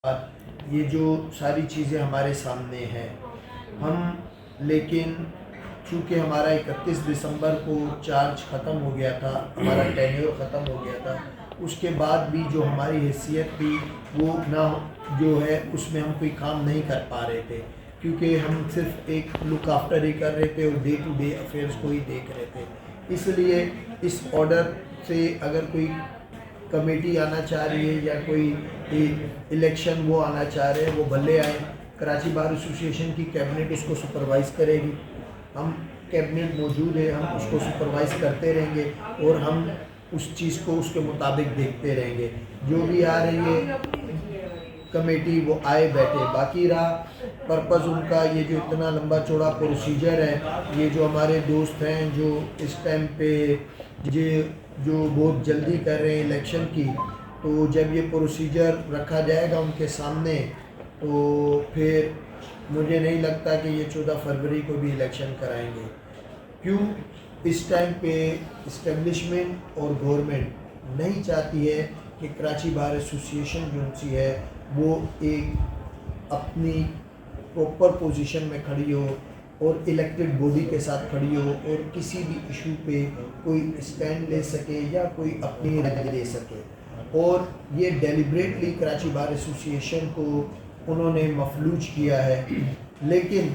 ये जो सारी चीज़ें हमारे सामने हैं हम लेकिन चूँकि हमारा 31 दिसंबर को चार्ज ख़त्म हो गया था, हमारा टेन्योर ख़त्म हो गया था, उसके बाद भी जो हमारी हैसियत थी वो ना जो है उसमें हम कोई काम नहीं कर पा रहे थे, क्योंकि हम सिर्फ एक लुक आफ्टर ही कर रहे थे और डे टू डे अफेयर्स को ही देख रहे थे। इसलिए इस ऑर्डर से अगर कोई कमेटी आना चाह रही है या कोई इलेक्शन वो आना चाह रहे हैं, वो भले आए। कराची बार एसोसिएशन की कैबिनेट उसको सुपरवाइज़ करेगी, हम कैबिनेट मौजूद है, हम उसको सुपरवाइज़ करते रहेंगे और हम उस चीज़ को उसके मुताबिक देखते रहेंगे। जो भी आ रही है कमेटी वो आए बैठे। बाकी रहा पर्पज़ उनका, ये जो इतना लंबा चौड़ा प्रोसीजर है, ये जो हमारे दोस्त हैं जो इस टाइम पे ये जो बहुत जल्दी कर रहे हैं इलेक्शन की, तो जब ये प्रोसीजर रखा जाएगा उनके सामने तो फिर मुझे नहीं लगता कि ये 14 फरवरी को भी इलेक्शन कराएंगे। क्यों? इस टाइम पे इस्टेब्लिशमेंट और गवर्नमेंट नहीं चाहती है कि कराची बार एसोसिएशन जो सी है वो एक अपनी प्रॉपर पोजीशन में खड़ी हो और इलेक्टेड बॉडी के साथ खड़ी हो और किसी भी इशू पे कोई स्टैंड ले सके या कोई अपनी राय दे सके। और ये डेलिब्रेटली कराची बार एसोसिएशन को उन्होंने मफलूज किया है। लेकिन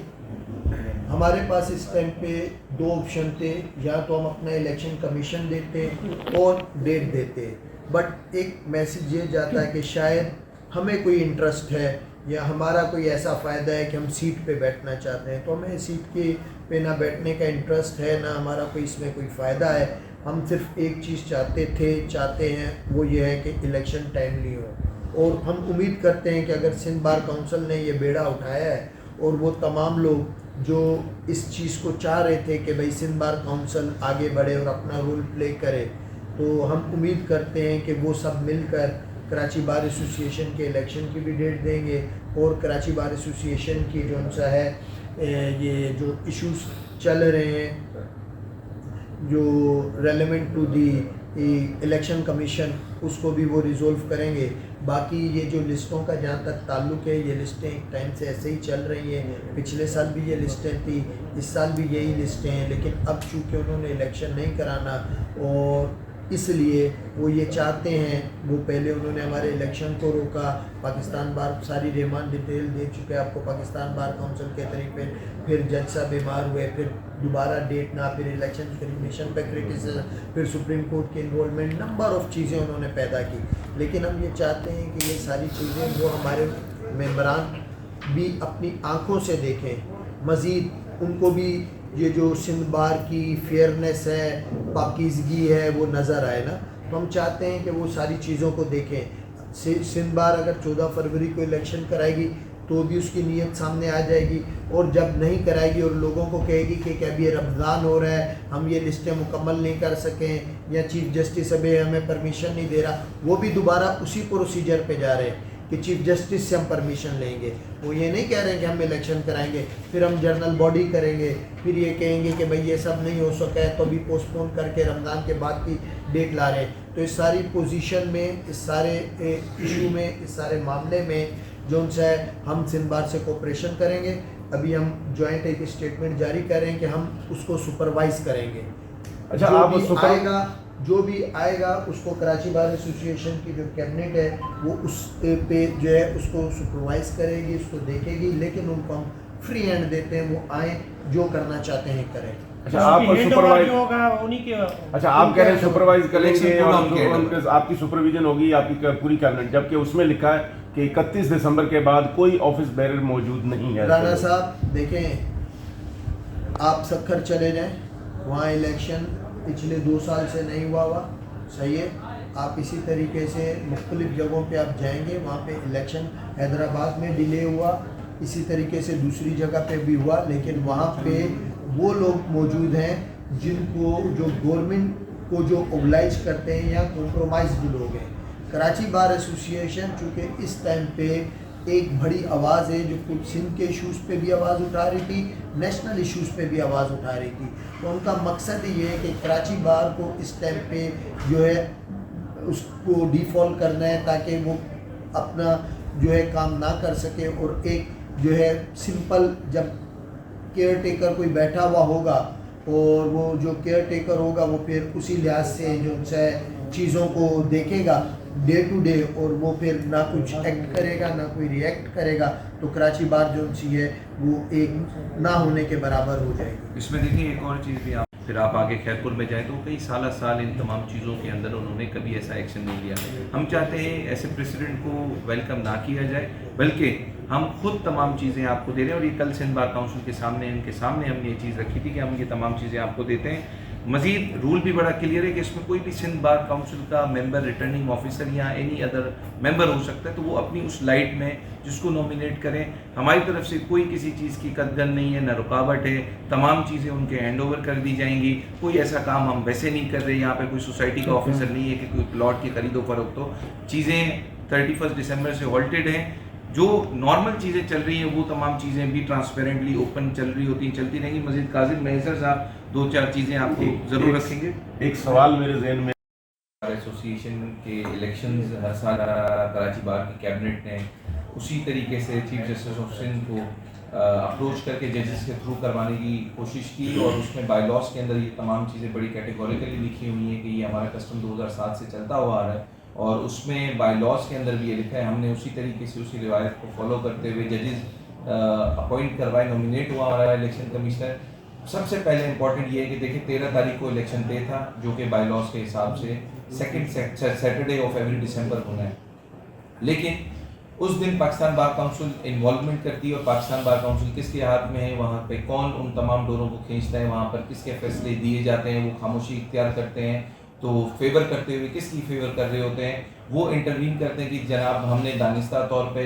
हमारे पास इस टाइम पे दो ऑप्शन थे, या तो हम अपना इलेक्शन कमीशन देते और डेट देते, बट एक मैसेज ये जाता है कि शायद हमें कोई इंटरेस्ट है या हमारा कोई ऐसा फ़ायदा है कि हम सीट पे बैठना चाहते हैं, तो हमें सीट के पे ना बैठने का इंटरेस्ट है, ना हमारा कोई इसमें कोई फ़ायदा है। हम सिर्फ एक चीज़ चाहते हैं, वो ये है कि इलेक्शन टाइमली हो। और हम उम्मीद करते हैं कि अगर सिंध बार काउंसिल ने ये बेड़ा उठाया है और वो तमाम लोग जो इस चीज़ को चाह रहे थे कि भाई सिंध बार काउंसिल आगे बढ़े और अपना रोल प्ले करे, तो हम उम्मीद करते हैं कि वो सब मिलकर कराची बार एसोसिएशन के इलेक्शन की भी डेट देंगे और कराची बार एसोसिएशन की जो सा है ये जो इश्यूज चल रहे हैं जो relevant to the election commission, उसको भी वो रिजोल्व करेंगे। बाकी ये जो लिस्टों का जहाँ तक ताल्लुक़ है, ये लिस्टें एक टाइम से ऐसे ही चल रही हैं। पिछले साल भी ये लिस्टें थी, इस साल भी यही लिस्टें हैं, लेकिन अब चूँकि उन्होंने इलेक्शन नहीं कराना और इसलिए वो ये चाहते हैं, वो पहले उन्होंने हमारे इलेक्शन को रोका। पाकिस्तान बार सारी रहमान डिटेल दे चुके हैं आपको पाकिस्तान बार काउंसिल के तरीके, फिर जज साहब बीमार हुए, फिर दोबारा डेट ना, फिर इलेक्शन कमीशन पे क्रिटिसिज्म, फिर सुप्रीम कोर्ट के इन्वॉल्वमेंट, नंबर ऑफ़ चीज़ें उन्होंने पैदा की। लेकिन हम ये चाहते हैं कि ये सारी चीज़ें वो हमारे मेंबरान भी अपनी आँखों से देखें, मज़ीद उनको भी ये जो सिंध बार की फेयरनेस है, पाकीज़गी है, वो नज़र आए ना। तो हम चाहते हैं कि वो सारी चीज़ों को देखें। सिंध बार अगर 14 फरवरी को इलेक्शन कराएगी तो भी उसकी नीयत सामने आ जाएगी, और जब नहीं कराएगी और लोगों को कहेगी कि अभी रमज़ान हो रहा है, हम ये लिस्टें मुकम्मल नहीं कर सकें या चीफ़ जस्टिस अभी हमें परमिशन नहीं दे रहा, वो भी दोबारा उसी प्रोसीजर पे जा रहे हैं कि चीफ़ जस्टिस से हम परमिशन लेंगे। वो ये नहीं कह रहे हैं कि हम इलेक्शन कराएंगे, फिर हम जर्नल बॉडी करेंगे, फिर ये कहेंगे कि भाई ये सब नहीं हो सका है तो भी पोस्टपोन करके रमज़ान के बाद की डेट ला रहे हैं। तो इस सारी पोजीशन में, इस सारे इशू में, इस सारे मामले में जो उनसे है हम सिंध बार से कोऑपरेशन करेंगे। अभी हम जॉइंट एक स्टेटमेंट जारी कर रहे हैं कि हम उसको सुपरवाइज़ करेंगे। अच्छा, आप जो भी आएगा उसको कराची बार एसोसिएशन की जो कैबिनेट है वो उस पे जो है उसको सुपरवाइज़ करेगी, उसको देखेगी, लेकिन उनको हम फ्री हैंड देते हैं, वो आए जो करना चाहते हैं करें। अच्छा, आप सुपरवाइज होगा उन्हीं के। अच्छा, आप कह रहे हैं सुपरवाइज करेंगे और आपकी सुपरविजन होगी आपकी पूरी कैबिनेट, जबकि उसमें लिखा है कि 31 दिसंबर के बाद कोई ऑफिस बेरर मौजूद नहीं है। राना साहब देखें, आप सक्खर चले जाएं, वहाँ इलेक्शन पिछले 2 साल से नहीं हुआ, सही है। आप इसी तरीके से मुख्तलिफ जगहों पे आप जाएंगे, वहाँ पे इलेक्शन हैदराबाद में डिले हुआ, इसी तरीके से दूसरी जगह पे भी हुआ, लेकिन वहाँ पे वो लोग मौजूद हैं जिनको जो गवर्नमेंट को जो ओबलाइज करते हैं या कॉम्प्रोमाइज़ लोग हैं। कराची बार एसोसिएशन चूँकि इस टाइम पे एक बड़ी आवाज़ है जो कुछ सिंध के इशूज़ पे भी आवाज़ उठा रही थी, नेशनल इशूज़ पे भी आवाज़ उठा रही थी, तो उनका मकसद ये है कि कराची बार को इस टाइम पे जो है उसको डिफ़ॉल्ट करना है ताकि वो अपना जो है काम ना कर सके, और एक जो है सिंपल, जब केयर टेकर कोई बैठा हुआ होगा और वो जो केयर टेकर होगा वो फिर उसी लिहाज से जो है चीज़ों को देखेगा डे टू डे, और वो फिर ना कुछ एक्ट करेगा ना कोई रिएक्ट करेगा, तो कराची बार जो सी है वो एक ना होने के बराबर हो जाएगी। इसमें देखिए एक और चीज़ भी फिर आप आगे खैरपुर में जाएं तो कई साल इन तमाम चीज़ों के अंदर उन्होंने कभी ऐसा एक्शन नहीं लिया। हम चाहते हैं ऐसे प्रेसिडेंट को वेलकम ना किया जाए, बल्कि हम खुद तमाम चीज़ें आपको दे रहे हैं। और ये कल सिंध बार काउंसिल के सामने, इनके सामने हमने ये चीज़ रखी थी कि हम ये तमाम चीज़ें आपको देते हैं। मज़ीद रूल भी बड़ा क्लियर है कि इसमें कोई भी सिंध बार काउंसिल का मेंबर, रिटर्निंग ऑफिसर या एनी अदर मेंबर हो सकता है, तो वो अपनी उस लाइट में जिसको नॉमिनेट करें। हमारी तरफ से कोई किसी चीज़ की कदगन नहीं है, न रुकावट है, तमाम चीज़ें उनके हैंड ओवर कर दी जाएंगी। कोई ऐसा काम हम वैसे नहीं कर रहे, यहाँ पे कोई सोसाइटी का ऑफिसर नहीं है कि कोई प्लॉट की खरीदो फरोख्त हो। चीज़ें 31 दिसंबर से हॉल्टेड हैं। जो नॉर्मल चीज़ें चल रही हैं वो तमाम चीज़ें भी ट्रांसपेरेंटली ओपन चल रही होती हैं, चलती रहेंगी। मजीद काजिम मेहसर साहब 2-4 चीज़ें आपको ज़रूर रखेंगे। एक सवाल मेरे जहन में, एसोसिएशन के इलेक्शंस हर साल कराची बार की कैबिनेट ने उसी तरीके से चीफ जस्टिस ऑफ सिंध को अप्रोच करके जजेस के थ्रू करवाने की कोशिश की, और उसमें बाय लॉस के अंदर ये तमाम चीज़ें बड़ी कैटेगोरिकली लिखी हुई हैं कि ये हमारा कस्टम 2007 से चलता हुआ आ रहा है, और उसमें बाय लॉस के अंदर भी ये लिखा है। हमने उसी तरीके से उसी रिवायत को फॉलो करते हुए जजेस अपॉइंट करवाए, नॉमिनेट हुआ हमारा इलेक्शन कमिश्नर। सबसे पहले इंपॉर्टेंट ये है कि देखिए 13 तारीख को इलेक्शन डे था, जो कि बाय लॉस के हिसाब से सेकंड सैटरडे ऑफ एवरी दिसंबर होना है, लेकिन उस दिन पाकिस्तान बार काउंसिल इन्वॉल्वमेंट करती है, और पाकिस्तान बार काउंसिल किसके हाथ में है, वहाँ पे कौन उन तमाम डोरों को खींचता है, वहाँ पर किसके फैसले दिए जाते हैं, वो खामोशी इख्तियार करते हैं, तो फेवर करते हुए किसकी फेवर कर रहे होते हैं, वो इंटरवीन करते हैं कि जनाब हमने दानिस्ता तौर पे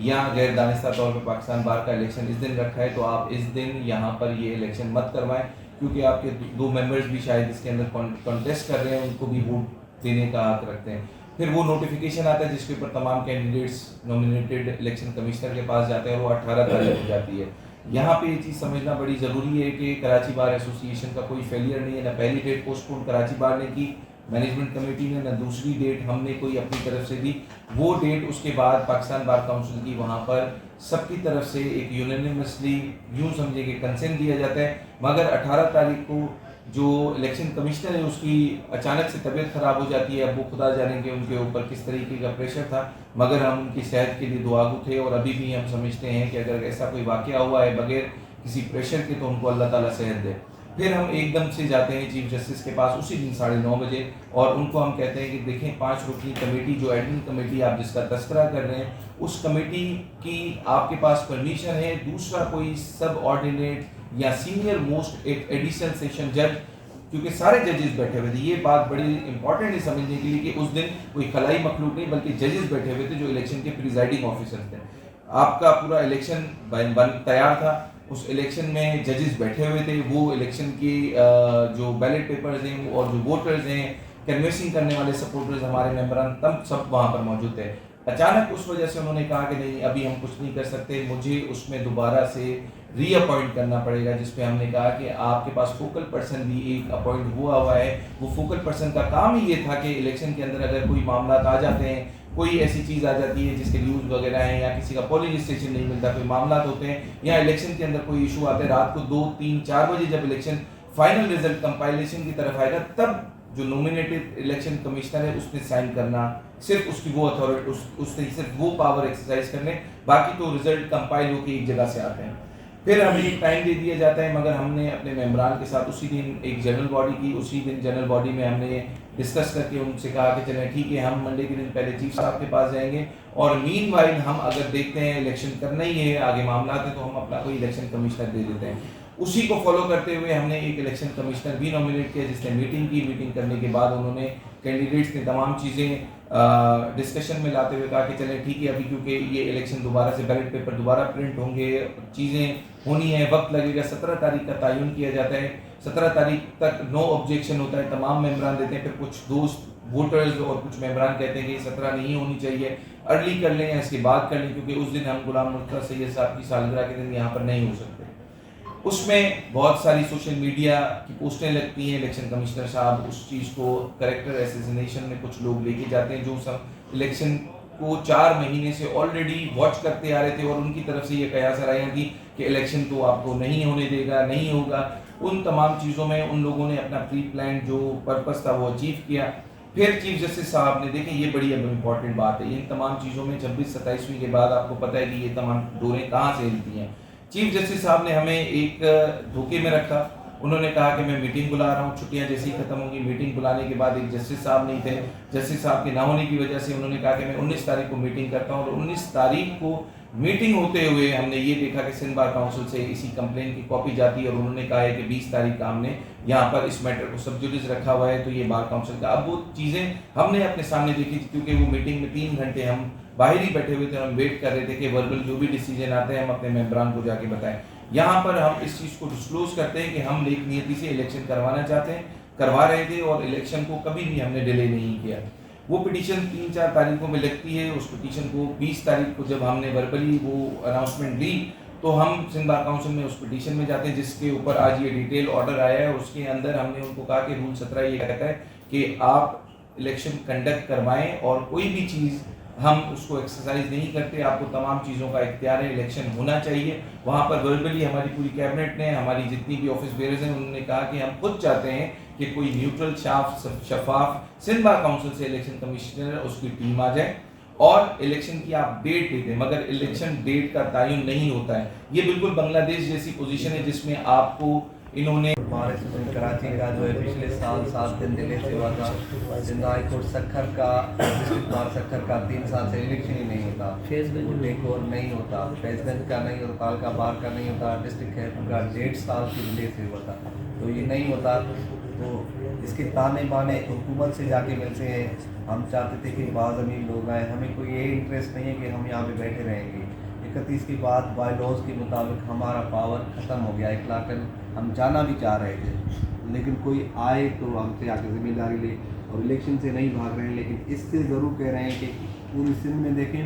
या गैर दानिस्ता तौर पे पाकिस्तान बार का इलेक्शन इस दिन रखा है, तो आप इस दिन यहाँ पर ये इलेक्शन मत करवाएं, क्योंकि आपके दो मेंबर्स भी शायद इसके अंदर कॉन्टेस्ट कर रहे हैं, उनको भी वोट देने का हक रखते हैं। फिर वो नोटिफिकेशन आता है जिसके ऊपर तमाम कैंडिडेट्स नॉमिनेटेड इलेक्शन कमिश्नर के पास जाते हैं, और वो 18 तारीख हो जाती है। यहाँ पे ये चीज़ समझना बड़ी ज़रूरी है कि कराची बार एसोसिएशन का कोई फेलियर नहीं है। ना पहली डेट पोस्टपोन कराची बार ने की, मैनेजमेंट कमेटी ने, ना दूसरी डेट हमने कोई अपनी तरफ से दी। वो डेट उसके बाद पाकिस्तान बार काउंसिल की, वहाँ पर सबकी तरफ से एक यूनानिमसली यूँ समझे कि कंसेंट दिया जाता है। मगर 18 तारीख को जो इलेक्शन कमिश्नर है उसकी अचानक से तबीयत ख़राब हो जाती है। अब वो खुदा जाने कि उनके ऊपर किस तरीके का प्रेशर था, मगर हम उनकी सेहत के लिए दुआगो थे, और अभी भी हम समझते हैं कि अगर ऐसा कोई वाक़या हुआ है बगैर किसी प्रेशर के, तो उनको अल्लाह ताला सेहत दे। फिर हम एकदम से जाते हैं चीफ जस्टिस के पास उसी दिन 9:30 बजे, और उनको हम कहते हैं कि देखें 5 रुकनी कमेटी, जो एडमिन कमेटी आप जिसका तस्करा कर रहे हैं, उस कमेटी की आपके पास परमिशन है, दूसरा कोई सब ऑर्डिनेट या सीनियर मोस्ट एक एडिशनल सेशन जज, क्योंकि सारे जजेस बैठे हुए थे। ये बात बड़ी इंपॉर्टेंट है समझने के लिए कि उस दिन कोई खलाई मखलूक नहीं बल्कि जजेस बैठे हुए थे जो इलेक्शन के प्रिजाइडिंग ऑफिसर थे। आपका पूरा इलेक्शन बन तैयार था, उस इलेक्शन में जजेस बैठे हुए थे, वो इलेक्शन की जो बैलेट पेपर्स हैं और जो वोटर्स हैं, कैनवेसिंग करने वाले सपोर्टर्स, हमारे मेंबरान तब सब वहाँ पर मौजूद थे। अचानक उस वजह से उन्होंने कहा कि नहीं अभी हम कुछ नहीं कर सकते, मुझे उसमें दोबारा से रीअपॉइंट करना पड़ेगा, जिस पे हमने कहा कि आपके पास फोकल पर्सन भी एक अपॉइंट हुआ है। वो फोकल पर्सन का काम ही ये था कि इलेक्शन के अंदर अगर कोई मामला आ जाते हैं, कोई ऐसी चीज़ आ जाती है जिसके न्यूज़ वगैरह हैं, या किसी का पोलिंग स्टेशन नहीं मिलता, कोई मामला होते हैं, या इलेक्शन के अंदर कोई इशू आते हैं, रात को 2, 3, 4 बजे जब इलेक्शन फाइनल रिजल्ट कंपाइलेशन की तरफ आएगा, तब जो नॉमिनेटेड इलेक्शन कमिश्नर है उसने साइन करना, सिर्फ उसकी वो अथॉरिटी, उसने सिर्फ वो पावर एक्सरसाइज करने, बाकी तो रिजल्ट कंपाइल होकर एक जगह से आते हैं। फिर हमें एक टाइम दे दिया जाता है, मगर हमने अपने मेंबरान के साथ उसी दिन एक जनरल बॉडी की, उसी दिन जनरल बॉडी में हमने डिस्कस करके उनसे कहा कि चलें ठीक है, हम मंडे के दिन पहले चीफ साहब के पास जाएंगे, और मीनवाइल हम अगर देखते हैं इलेक्शन करना ही है, आगे मामला है, तो हम अपना कोई इलेक्शन कमिश्नर दे देते हैं। उसी को फॉलो करते हुए हमने एक इलेक्शन कमिश्नर भी नॉमिनेट किया, जिसने मीटिंग की। मीटिंग करने के बाद उन्होंने कैंडिडेट्स ने तमाम चीज़ें डिस्कशन में लाते हुए कहा कि चलें ठीक है, अभी क्योंकि ये इलेक्शन दोबारा से बैलेट पेपर दोबारा प्रिंट होंगे, चीज़ें होनी है, वक्त लगेगा, 17 तारीख का तयन किया जाता है, 17 तारीख तक नो ऑब्जेक्शन होता है, तमाम मेंबरान देते हैं। फिर कुछ दोस्त वोटर्स और कुछ मेंबरान कहते हैं कि 17 नहीं होनी चाहिए, अर्ली कर लें या इसके बाद कर लें, क्योंकि उस दिन हम गुलाम मुर्तज़ा सैयद साहब की सालगिरह के दिन यहाँ पर नहीं हो सकते। उसमें बहुत सारी सोशल मीडिया की पोस्टें लगती हैं, इलेक्शन कमिश्नर साहब उस चीज़ को करेक्टर एसेसिनेशन में कुछ लोग लेके जाते हैं, जो सब इलेक्शन को 4 महीने से ऑलरेडी वॉच करते आ रहे थे और उनकी तरफ से ये कयासराइयाँ थी कि इलेक्शन तो आपको नहीं होने देगा, नहीं होगा। उन तमाम चीज़ों में उन लोगों ने अपना प्री प्लान जो पर्पस था वो अचीव किया। फिर चीफ जस्टिस साहब ने, देखें ये बड़ी इंपॉर्टेंट बात है, इन तमाम चीज़ों में 26-27वीं के बाद आपको पता है कि ये तमाम डोरें कहाँ से हिलती हैं। चीफ जस्टिस साहब ने हमें एक धोखे में रखा। उन्होंने कहा कि मैं मीटिंग बुला रहा हूँ, छुट्टियाँ जैसे ही खत्म होंगी। मीटिंग बुलाने के बाद एक जस्टिस साहब नहीं थे, जस्टिस साहब के ना होने की वजह से उन्होंने कहा कि मैं 19 तारीख को मीटिंग करता हूँ। और 19 तारीख को मीटिंग होते हुए हमने ये देखा कि सिंध बार काउंसिल से इसी कंप्लेन की कॉपी जाती है और उन्होंने कहा है कि 20 तारीख का हमने यहाँ पर इस मैटर को सब जुडिस रखा हुआ है, तो ये बार काउंसिल का। अब वो चीज़ें हमने अपने सामने देखी थी, क्योंकि वो मीटिंग में 3 घंटे हम बाहर ही बैठे हुए थे, हम वेट कर रहे थे कि वर्बल जो भी डिसीजन आते हैं हम अपने मेंबरान को जाके बताएं। यहाँ पर हम इस चीज़ को डिस्क्लोज करते हैं कि हम नेक नियति से इलेक्शन करवाना चाहते हैं, करवा रहे थे और इलेक्शन को कभी भी हमने डिले नहीं किया। वो पिटीशन 3-4 तारीखों में लगती है। उस पिटीशन को 20 तारीख को जब हमने वर्बली वो अनाउंसमेंट दी तो हम सिंध बार काउंसिल में उस पिटीशन में जाते हैं, जिसके ऊपर आज ये डिटेल ऑर्डर आया है। उसके अंदर हमने उनको कहा कि रूल 17 ये कहता है कि आप इलेक्शन कंडक्ट करवाएं और कोई भी चीज़ हम उसको एक्सरसाइज नहीं करते, आपको तमाम चीज़ों का इख्तियार है, इलेक्शन होना चाहिए। वहाँ पर वर्बली हमारी पूरी कैबिनेट ने, हमारी जितनी भी ऑफिस बेयर्स हैं, उन्होंने कहा कि हम खुद चाहते हैं कि कोई न्यूट्रल शफाफ सिंध बार काउंसिल से इलेक्शन कमिश्नर उसकी टीम आ जाए और इलेक्शन की आप डेट दे दें, मगर इलेक्शन डेट का तयन नहीं होता है। ये बिल्कुल बांग्लादेश जैसी पोजीशन है जिसमें आपको इन्होंने हमारे कराची का जो है पिछले साल 7 दिन डिले से हुआ था। सिंध हाई कोर्ट सक्खर का, डिस्ट्रिक्ट बार सक्खर का 3 साल से इलेक्शन ही नहीं होता, टेक ओवर नहीं होता, प्रेसिडेंट का नहीं होता, तालका बार का नहीं होता, डिस्ट्रिक्ट हेड का 1.5 साल की डिले से हुआ था। तो ये नहीं होता, तो इसके ताने बाने हुकूमत से जाके मिलते हैं। हम चाहते थे कि बाज़ अमीर लोग आए, हमें कोई ये इंटरेस्ट नहीं है कि हम यहाँ पे बैठे रहेंगे। 31 के बाद बाय लॉज के मुताबिक हमारा पावर ख़त्म हो गया। इखलाकन हम जाना भी चाह रहे थे, लेकिन कोई आए तो हमसे आके जिम्मेदारी ले, और इलेक्शन से नहीं भाग रहे हैं। लेकिन इससे ज़रूर कह रहे हैं कि पूरी सिंध में देखें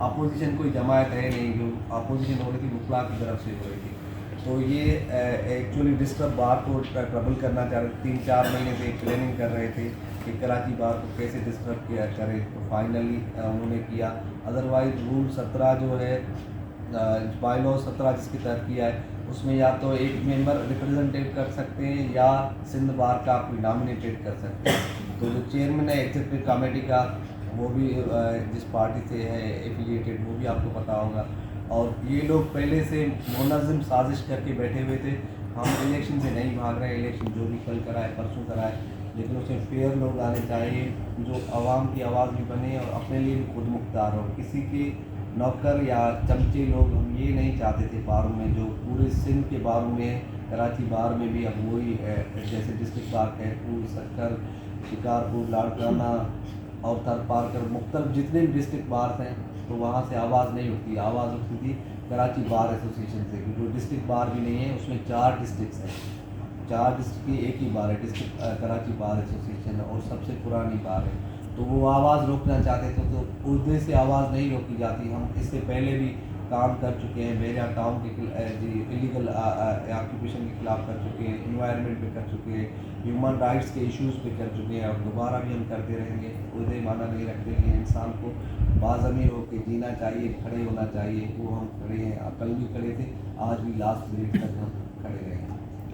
अपोजिशन कोई जमात है नहीं, जो अपोजिशन हो रही थी वकला की तरफ से हो रही थी। तो ये एक्चुअली डिस्टर्ब बार को ट्रबल करना चाह रहे थे। 3-4 महीने से प्लानिंग कर रहे थे कि कराची बार को कैसे डिस्टर्ब किया करें, तो फाइनली उन्होंने किया। अदरवाइज रूल 17 जो है, बाय लॉ 17 जिसके तहत किया है, उसमें या तो एक मेंबर रिप्रेजेंटेट कर सकते हैं या सिंध बार का कोई नॉमिनेटेड कर सकते हैं। तो जो चेयरमैन है एग्जीक्यूटिव कमेटी का, वो भी जिस पार्टी से है एफिलिएटेड, वो भी आपको पता होगा। और ये लोग पहले से मुनज़्ज़म साजिश करके बैठे हुए थे। हम इलेक्शन से नहीं भाग रहे हैं, इलेक्शन जो भी कल कराए परसों कराए, लेकिन उसमें फेयर लोग आने चाहिए जो आवाम की आवाज़ भी बने और अपने लिए भी खुद मुख्तार हो। किसी के नौकर या चमचे लोग हम ये नहीं चाहते थे बारों में, जो पूरे सिंध के बारों में, कराची बार में भी अब वही जैसे डिस्ट्रिक्ट बार, कैटपुर, सक्कर, शिकारपुर, लाड़काना और थरपारकर, मुख्तलिफ जितने भी डिस्ट्रिक्ट बार हैं, तो वहाँ से आवाज़ नहीं उठती। आवाज़ उठती थी कराची बार एसोसिएशन से, क्योंकि डिस्ट्रिक्ट बार भी नहीं है, उसमें 4 डिस्ट्रिक्ट हैं, 4 डिस्ट्रिक्ट की एक ही बार है, डिस्ट्रिक्ट कराची बार एसोसिएशन, और सबसे पुरानी बार है। तो वो आवाज़ रोकना चाहते थे, तो उस से आवाज़ नहीं रोकी जाती। हम इससे पहले भी काम कर चुके हैं, मेरे टाउन के इलीगल ऑक्यूपेशन के खिलाफ कर चुके हैं, इन्वायरमेंट पे कर चुके हैं, ह्यूमन राइट्स के इश्यूज़ पे कर चुके हैं, और दोबारा भी हम करते रहेंगे। कोई माना नहीं रखते हैं, इंसान को बाज़मीर होकर जीना चाहिए, खड़े होना चाहिए। वो हम खड़े हैं, कल भी खड़े थे, आज भी लास्ट मिनट तक हम खड़े रहेंगे।